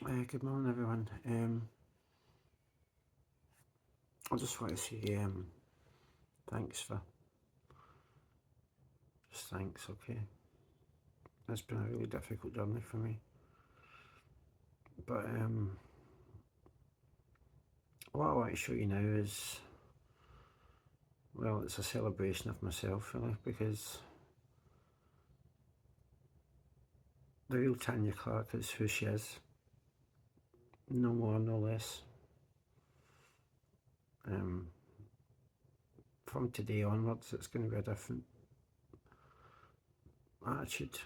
Good morning, everyone. I just want to say thanks for thanks. Okay, it's been a really difficult journey for me, but what I want to show you now is, well, it's a celebration of myself, really, because the real Tanya Clark is who she is, no more, no less. From today onwards, it's going to be a different attitude,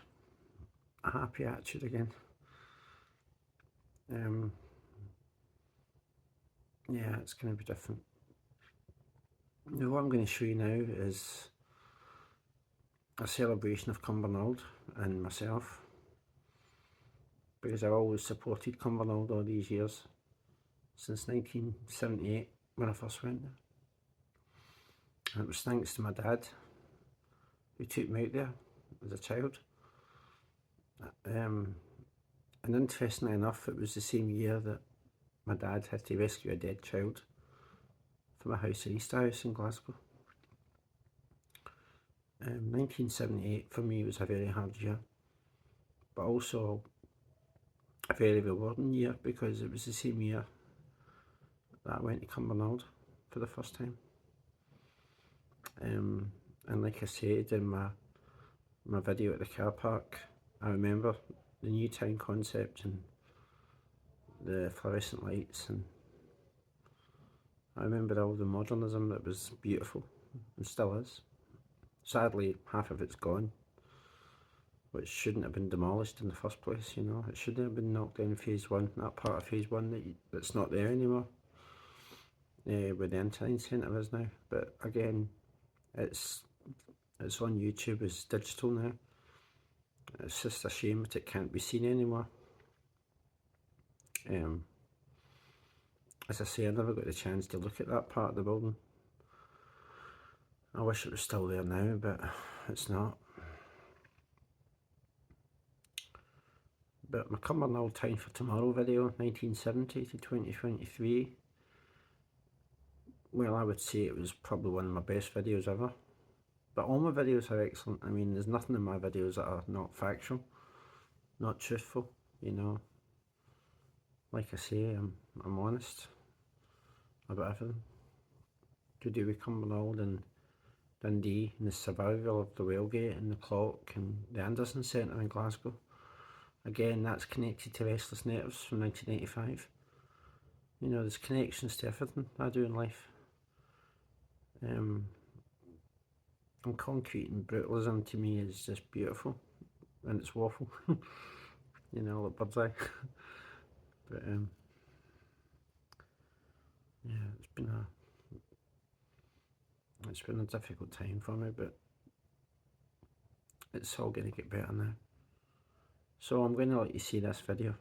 a happy attitude again. Yeah, it's going to be different. Now, what I'm going to show you now is a celebration of Cumbernauld and myself, because I've always supported Cumbernauld all these years, since 1978 when I first went there. And it was thanks to my dad, who took me out there as a child. And interestingly enough, it was the same year that my dad had to rescue a dead child from a house in Easter House in Glasgow. 1978 for me was a very hard year, but also a very rewarding year, because it was the same year that I went to Cumbernauld for the first time. And like I said in my video at the car park, I remember the new town concept and the fluorescent lights, and I remember all the modernism that was beautiful and still is. Sadly, half of it's gone, which shouldn't have been demolished in the first place, you know. It shouldn't have been knocked down phase one, that part of phase one that's not there anymore, where the Interline Centre is now. But again, it's on YouTube as digital now. It's just a shame that it can't be seen anymore. As I say, I never got the chance to look at that part of the building. I wish it was still there now, but it's not. But my Cumbernauld Time for Tomorrow video, 1970 to 2023, well, I would say it was probably one of my best videos ever. But all my videos are excellent. I mean, there's nothing in my videos that are not factual, not truthful, you know. Like I say, I'm honest about everything to do with Cumbernauld and Dundee and the survival of the Wellgate and the clock and the Anderson Centre in Glasgow. Again, that's connected to Restless Natives from 1985. You know, there's connections to everything I do in life. And concrete and brutalism to me is just beautiful, and it's waffle, you know, like bird's eye. But yeah, it's been a difficult time for me, but it's all going to get better now. So I'm going to let you see this video.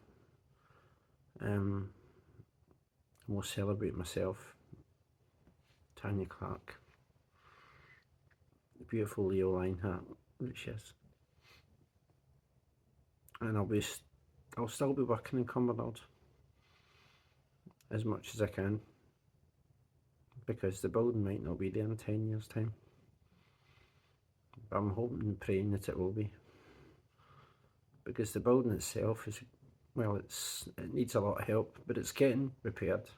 And we'll celebrate myself, Tanya Clark, the beautiful Leo Lineheart that she is. And I'll still be working in Cumbernauld as much as I can, because the building might not be there in 10 years' time. But I'm hoping and praying that it will be, because the building itself is, well, it needs a lot of help, but it's getting repaired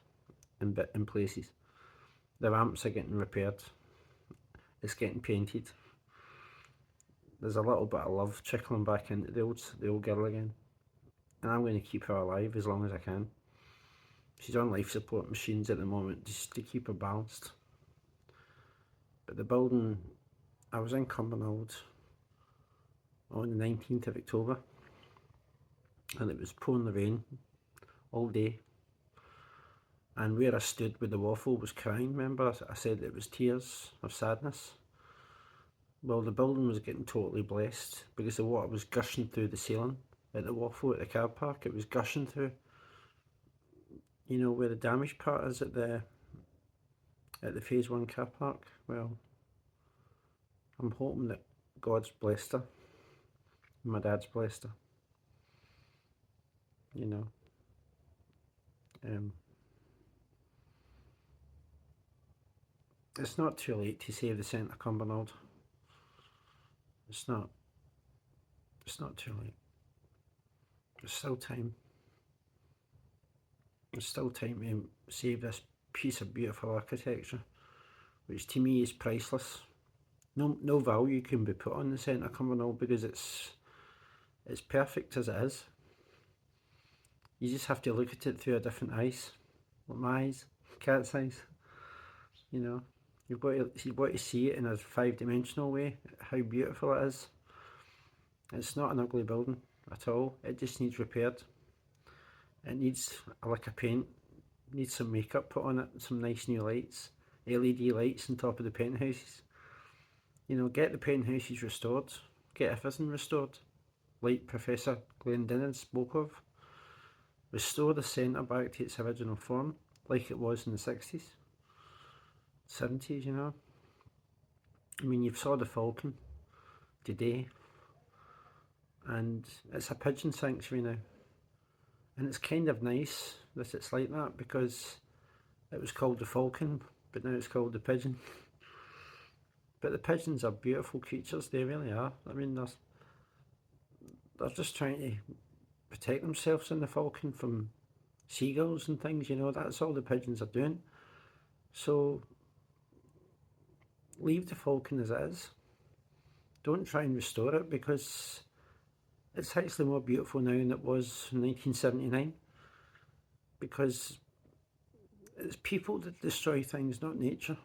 in places. The ramps are getting repaired, it's getting painted. There's a little bit of love trickling back into the old girl again, and I'm going to keep her alive as long as I can. She's on life support machines at the moment just to keep her balanced. But the building, I was in Cumbernauld on the 19th of October, and it was pouring the rain all day. And where I stood with the waffle was crying. Remember, I said it was tears of sadness. Well, the building was getting totally blessed, because the water was gushing through the ceiling at the waffle at the car park. It was gushing through. You know where the damaged part is at the phase one car park? Well, I'm hoping that God's blessed her, and my dad's blessed her, you know. It's not too late to save the centre Cumbernauld. It's not too late. There's still time. There's still time to save this piece of beautiful architecture, which to me is priceless. No value can be put on the centre Cumbernauld because it's perfect as it is. You just have to look at it through a different eyes, like my eyes, cat's eyes. You know, you've got to see it in a 5-dimensional way, how beautiful it is. It's not an ugly building at all. It just needs repaired. It needs a lick of paint, needs some makeup put on it, some nice new lights, LED lights on top of the penthouses. You know, get the penthouses restored, get everything restored, like Professor Glendinning spoke of. Restore the centre back to its original form, like it was in the 60s, 70s, you know. I mean, you've saw the Falcon today, and it's a pigeon sanctuary now. And it's kind of nice that it's like that, because it was called the Falcon, but now it's called the Pigeon. But the pigeons are beautiful creatures, they really are. I mean, they're just trying to protect themselves in the Falcon from seagulls and things, you know. That's all the pigeons are doing. So leave the Falcon as it is. Don't try and restore it, because it's actually more beautiful now than it was in 1979, because it's people that destroy things, not nature.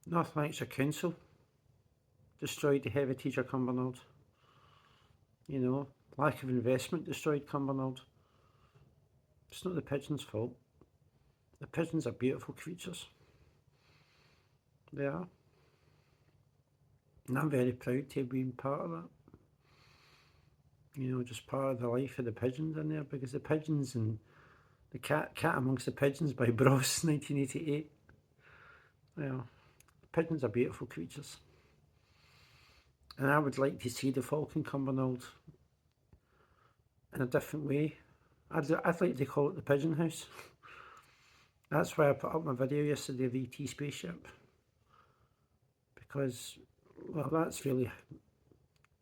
North Lanarkshire Council destroyed the heritage of Cumbernauld. You know, lack of investment destroyed Cumbernauld. It's not the pigeons' fault. The pigeons are beautiful creatures. They are. And I'm very proud to have been part of that. You know, just part of the life of the pigeons in there, because the pigeons and the Cat Amongst the Pigeons by Bros, 1988. Well, pigeons are beautiful creatures. And I would like to see the Falcon Cumbernauld in a different way. I'd like to call it the Pigeon House. That's why I put up my video yesterday of the ET spaceship. Because, well, that's really,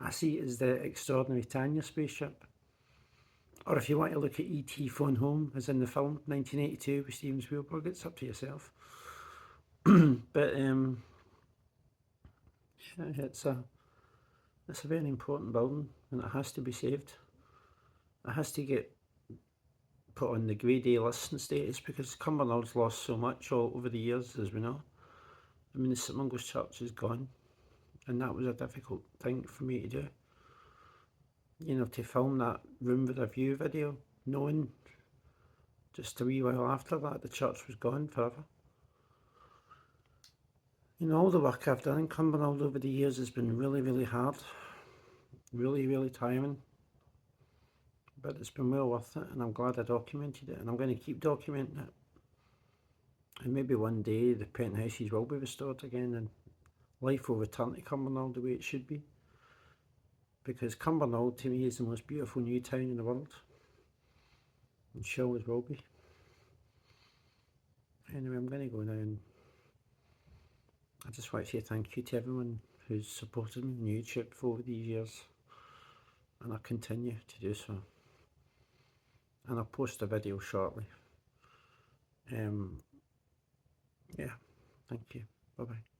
I see it as the Extraordinary Tanya spaceship. Or if you want to look at ET Phone Home, as in the film 1982 with Steven Spielberg, it's up to yourself. But yeah, it's a very important building, and it has to be saved. It has to get put on the grade A listing status, because Cumbernauld lost so much all over the years, as we know. I mean, the St Mungo's Church is gone, and that was a difficult thing for me to do. You know, to film that room with a view video, knowing just a wee while after that the church was gone forever. You know, all the work I've done in Cumbernauld over the years has been really, really hard. Really, really tiring. But it's been well worth it, and I'm glad I documented it, and I'm going to keep documenting it. And maybe one day the penthouses will be restored again, and life will return to Cumbernauld the way it should be. Because Cumbernauld to me is the most beautiful new town in the world. And she always will be. Anyway, I'm going to go now, and I just want to say thank you to everyone who's supported me on YouTube for over these years. And I'll continue to do so. And I'll post a video shortly. Yeah, thank you. Bye bye.